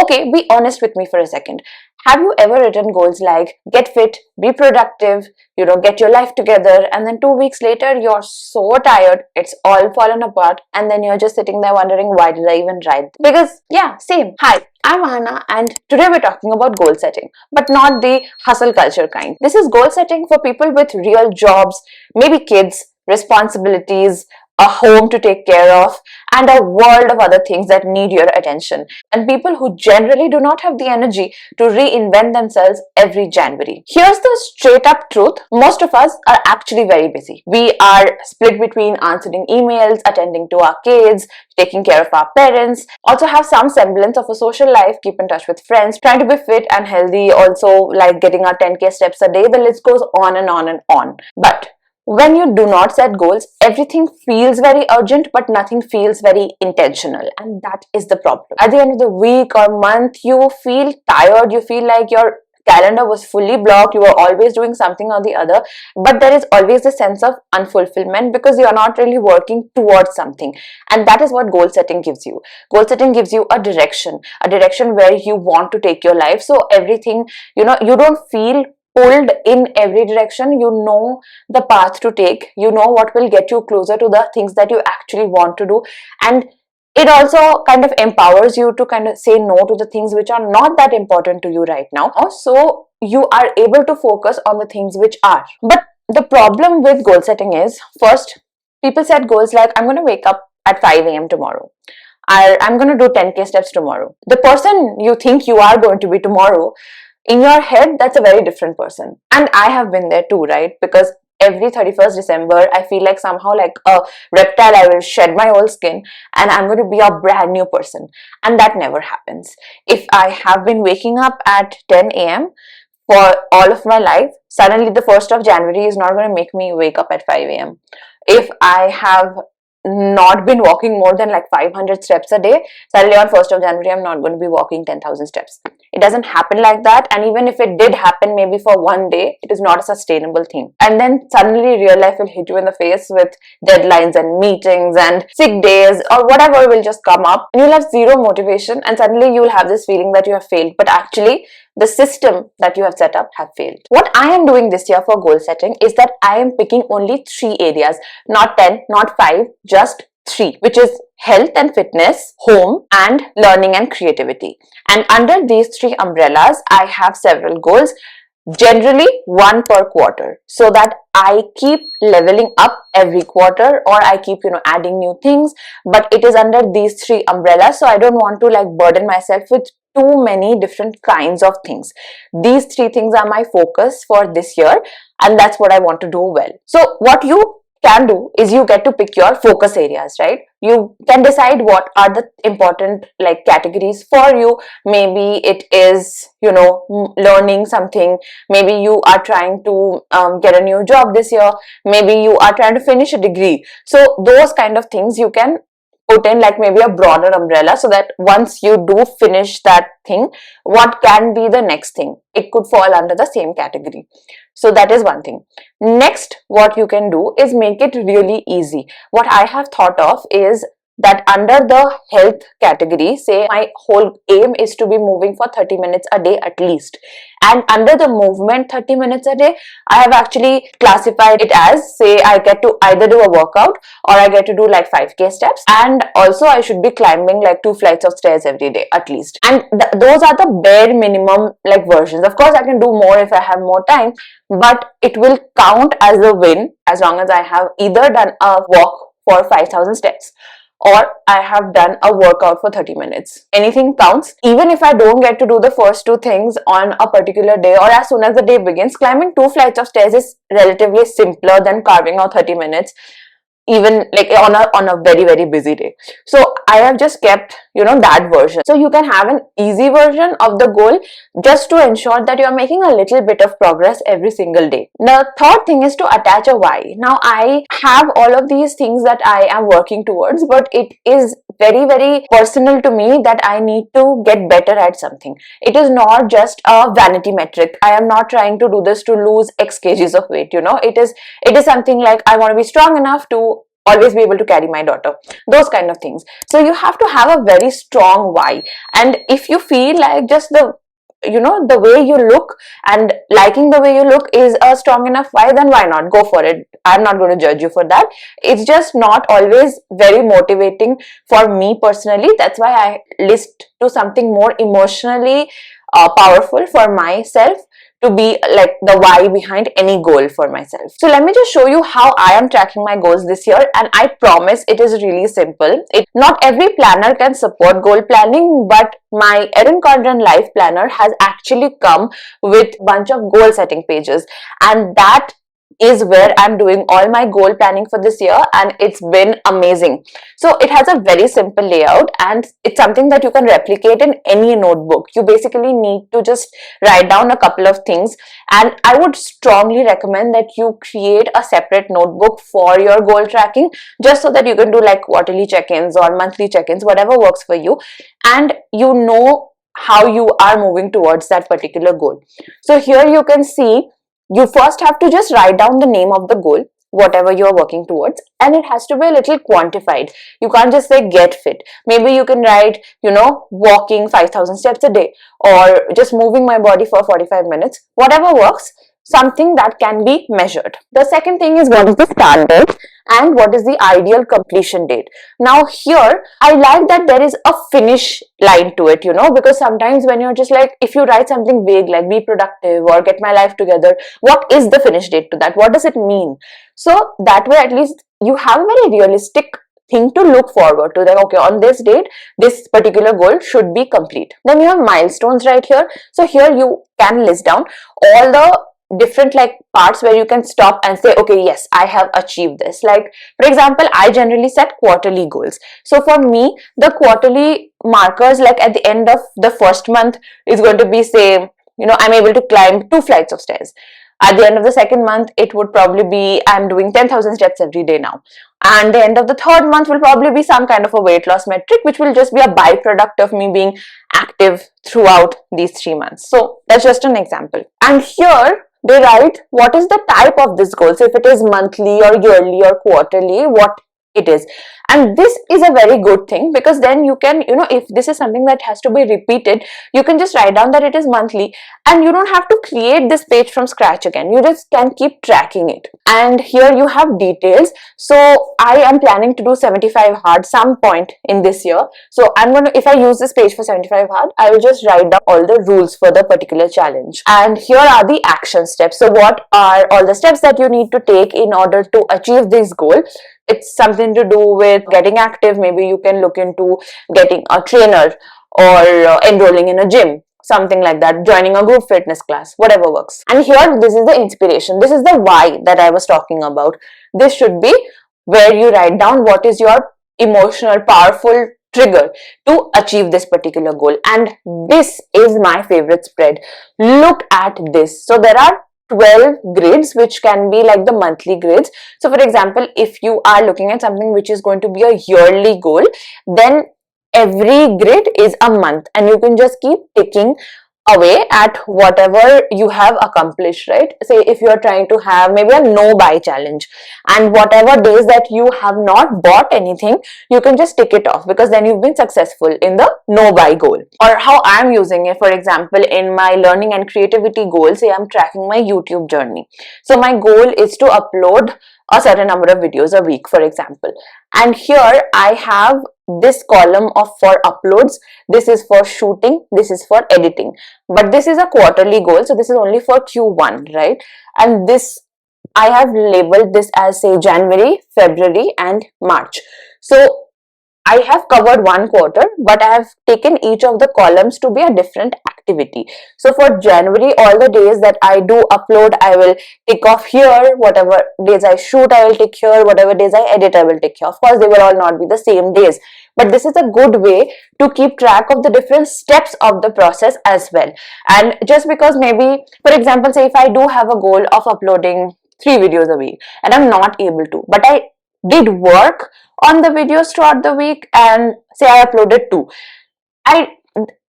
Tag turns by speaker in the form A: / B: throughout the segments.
A: Okay, be honest with me for a second. Have you ever written goals like get fit, be productive, get your life together, and then 2 weeks later you're so tired, it's all fallen apart, and then you're just sitting there wondering why did I even write? Because yeah, same. Hi, I'm Anna, and today we're talking about goal setting, but not the hustle culture kind. This is goal setting for people with real jobs, maybe kids, responsibilities, a home to take care of, and a world of other things that need your attention. And people who generally do not have the energy to reinvent themselves every January. Here's the straight up truth. Most of us are actually very busy. We are split between answering emails, attending to our kids, taking care of our parents, also have some semblance of a social life, keep in touch with friends, trying to be fit and healthy, also like getting our 10k steps a day. The list goes on and on and on. But when you do not set goals, everything feels very urgent, but nothing feels very intentional. And that is the problem. At the end of the week or month, you feel tired. You feel like your calendar was fully blocked. You were always doing something or the other. But there is always a sense of unfulfillment because you are not really working towards something. And that is what goal setting gives you. Goal setting gives you a direction where you want to take your life. So everything, you don't feel pulled in every direction. You know the path to take, you know what will get you closer to the things that you actually want to do, and it also kind of empowers you to kind of say no to the things which are not that important to you right now, so you are able to focus on the things which are. But the problem with goal setting is, first, people set goals like I'm going to wake up at 5 a.m. tomorrow, I'm going to do 10k steps tomorrow. The person you think you are going to be tomorrow, in your head, that's a very different person. And I have been there too, right? Because every 31st December, I feel like somehow like a reptile, I will shed my old skin and I'm going to be a brand new person. And that never happens. If I have been waking up at 10 a.m. for all of my life, suddenly the 1st of January is not going to make me wake up at 5 a.m. If I have not been walking more than like 500 steps a day, suddenly on 1st of January, I'm not going to be walking 10,000 steps. It doesn't happen like that. And even if it did happen maybe for one day, it is not a sustainable thing. And then suddenly real life will hit you in the face with deadlines and meetings and sick days or whatever will just come up. And you'll have zero motivation and suddenly you'll have this feeling that you have failed. But actually, the system that you have set up have failed. What I am doing this year for goal setting is that I am picking only 3 areas, not 10, not 5, just 3, which is health and fitness, home, and learning and creativity. And under these 3 umbrellas, I have several goals, generally 1 per quarter, so that I keep leveling up every quarter, or I keep adding new things. But it is under these 3 umbrellas, so I don't want to like burden myself with too many different kinds of things. These 3 things are my focus for this year, and that's what I want to do well. So what you can do is you get to pick your focus areas, right? You can decide what are the important like categories for you. Maybe it is learning something, maybe you are trying to get a new job this year, maybe you are trying to finish a degree. So those kind of things you can put in like maybe a broader umbrella, so that once you do finish that thing, what can be the next thing? It could fall under the same category. So that is one thing. Next, what you can do is make it really easy. What I have thought of is that under the health category, say my whole aim is to be moving for 30 minutes a day at least. And under the movement 30 minutes a day, I have actually classified it as, say I get to either do a workout or I get to do like 5k steps, and also I should be climbing like 2 flights of stairs every day at least. And those are the bare minimum like versions. Of course, I can do more if I have more time, but it will count as a win as long as I have either done a walk for 5,000 steps or I have done a workout for 30 minutes. Anything counts. Even if I don't get to do the first 2 things on a particular day or as soon as the day begins, climbing 2 flights of stairs is relatively simpler than carving out 30 minutes, even like on a very, very busy day. So I have just kept that version. So you can have an easy version of the goal just to ensure that you are making a little bit of progress every single day. The third thing is to attach a why. Now I have all of these things that I am working towards, but it is very, very personal to me that I need to get better at something. It is not just a vanity metric. I am not trying to do this to lose X kgs of weight. It is something like I want to be strong enough to always be able to carry my daughter, those kind of things. So you have to have a very strong why. And if you feel like just the way you look and liking the way you look is a strong enough why, then why not go for it. I'm not going to judge you for that. It's just not always very motivating for me personally. That's why I list to something more emotionally powerful for myself, to be like the why behind any goal for myself. So let me just show you how I am tracking my goals this year, and I promise it is really simple. Not every planner can support goal planning, but my Erin Condren Life Planner has actually come with a bunch of goal setting pages, and that is where I'm doing all my goal planning for this year, and it's been amazing. So it has a very simple layout, and it's something that you can replicate in any notebook. You basically need to just write down a couple of things, and I would strongly recommend that you create a separate notebook for your goal tracking, just so that you can do like quarterly check-ins or monthly check-ins, whatever works for you, and you know how you are moving towards that particular goal. So here you can see, you first have to just write down the name of the goal, whatever you're working towards, and it has to be a little quantified. You can't just say get fit. Maybe you can write, walking 5,000 steps a day, or just moving my body for 45 minutes, whatever works, something that can be measured. The second thing is, what is the start date and what is the ideal completion date. Now here, I like that there is a finish line to it, because sometimes when you're just like, if you write something vague like be productive or get my life together, what is the finish date to that? What does it mean? So that way at least you have a very realistic thing to look forward to, that okay, on this date this particular goal should be complete. Then you have milestones right here. So here you can list down all the different like parts where you can stop and say, okay, yes, I have achieved this. Like for example, I generally set quarterly goals. So for me, the quarterly markers, like at the end of the first month, is going to be, say, I'm able to climb 2 flights of stairs. At the end of the second month, it would probably be I'm doing 10,000 steps every day now. And the end of the third month will probably be some kind of a weight loss metric, which will just be a byproduct of me being active throughout these 3 months. So that's just an example. And here they write what is the type of this goal. So if it is monthly or yearly or quarterly, what it is. And this is a very good thing, because then you can, if this is something that has to be repeated, you can just write down that it is monthly, and you don't have to create this page from scratch again. You just can keep tracking it. And here you have details. So I am planning to do 75 hard some point in this year. So if I use this page for 75 hard, I will just write down all the rules for the particular challenge. And here are the action steps. So what are all the steps that you need to take in order to achieve this goal? It's something to do with getting active. Maybe you can look into getting a trainer or enrolling in a gym, something like that, joining a group fitness class, whatever works. And here, this is the inspiration. This is the why that I was talking about. This should be where you write down what is your emotional, powerful trigger to achieve this particular goal. And this is my favorite spread. Look at this. So there are 12 grids, which can be like the monthly grids. So for example, if you are looking at something which is going to be a yearly goal, then every grid is a month, and you can just keep ticking away at whatever you have accomplished, right? Say if you are trying to have maybe a no buy challenge, and whatever days that you have not bought anything, you can just tick it off, because then you've been successful in the no buy goal. Or how I'm using it, for example, in my learning and creativity goal, say I'm tracking my YouTube journey. So my goal is to upload a certain number of videos a week, for example. And here I have this column for uploads. This is for shooting, this is for editing, but this is a quarterly goal, so this is only for Q1, right? And this, I have labeled this as, say, January, February and March. So I have covered one quarter, but I have taken each of the columns to be a different activity. So for January, all the days that I do upload, I will tick off here. Whatever days I shoot, I will tick here. Whatever days I edit, I will tick here. Of course, they will all not be the same days, but this is a good way to keep track of the different steps of the process as well. And just because maybe, for example, say if I do have a goal of uploading 3 videos a week and I'm not able to, but I did work on the videos throughout the week, and say I uploaded 2,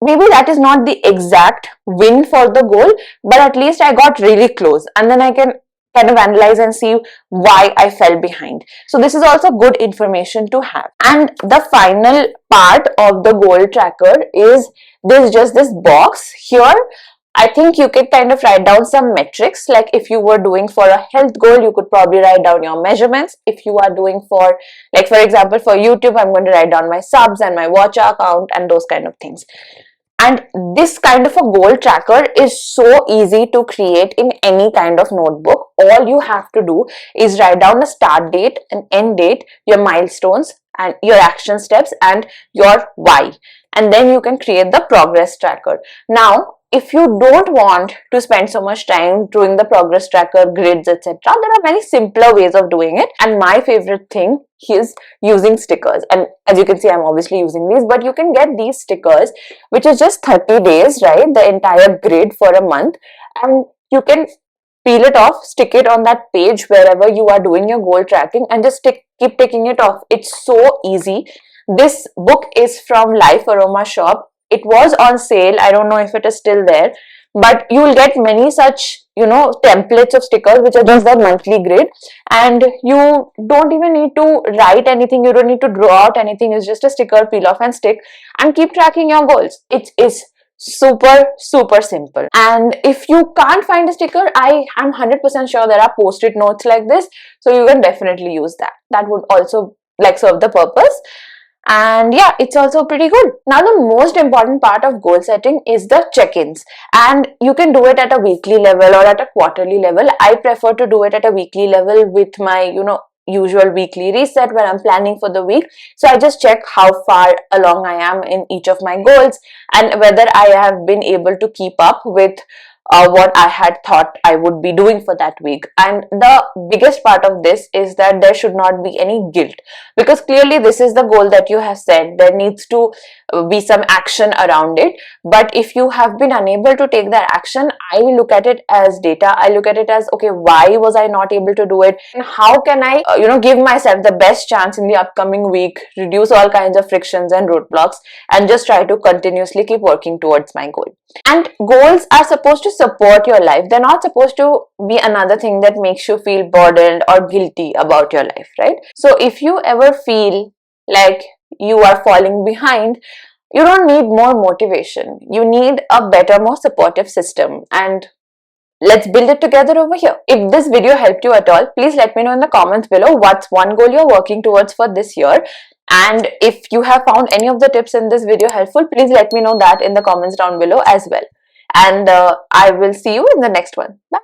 A: maybe that is not the exact win for the goal, but at least I got really close, and then I can kind of analyze and see why I fell behind. So this is also good information to have. And the final part of the goal tracker is this box here. I think you could kind of write down some metrics. Like if you were doing for a health goal, you could probably write down your measurements. If you are doing for, like for example, for YouTube, I'm going to write down my subs and my watch hour count and those kind of things. And this kind of a goal tracker is so easy to create in any kind of notebook. All you have to do is write down a start date, an end date, your milestones, and your action steps, and your why. And then you can create the progress tracker. Now, if you don't want to spend so much time doing the progress tracker, grids, etc., there are many simpler ways of doing it. And my favorite thing is using stickers. And as you can see, I'm obviously using these, but you can get these stickers, which is just 30 days, right? The entire grid for a month. And you can peel it off, stick it on that page wherever you are doing your goal tracking, and just keep taking it off. It's so easy. This book is from Life Aroma Shop. It was on sale. I don't know if it is still there, but you will get many such, templates of stickers which are just the monthly grid, and you don't even need to write anything. You don't need to draw out anything. It's just a sticker, peel off and stick, and keep tracking your goals. It is super simple. And if you can't find a sticker, I am 100% sure there are post-it notes like this, so you can definitely use that. That would also serve the purpose. And yeah, it's also pretty good. Now the most important part of goal setting is the check-ins, and you can do it at a weekly level or at a quarterly level. I prefer to do it at a weekly level with my usual weekly reset where I'm planning for the week. So I just check how far along I am in each of my goals and whether I have been able to keep up with what I had thought I would be doing for that week. And the biggest part of this is that there should not be any guilt, because clearly this is the goal that you have set. There needs to be some action around it. But if you have been unable to take that action, I look at it as data. I look at it as, okay, why was I not able to do it, and how can I give myself the best chance in the upcoming week, reduce all kinds of frictions and roadblocks, and just try to continuously keep working towards my goal. And goals are supposed to support your life. They're not supposed to be another thing that makes you feel burdened or guilty about your life, right? So if you ever feel like you are falling behind, you don't need more motivation. You need a better, more supportive system, and let's build it together over here. If this video helped you at all, please let me know in the comments below what's one goal you're working towards for this year. And if you have found any of the tips in this video helpful, please let me know that in the comments down below as well. And I will see you in the next one. Bye.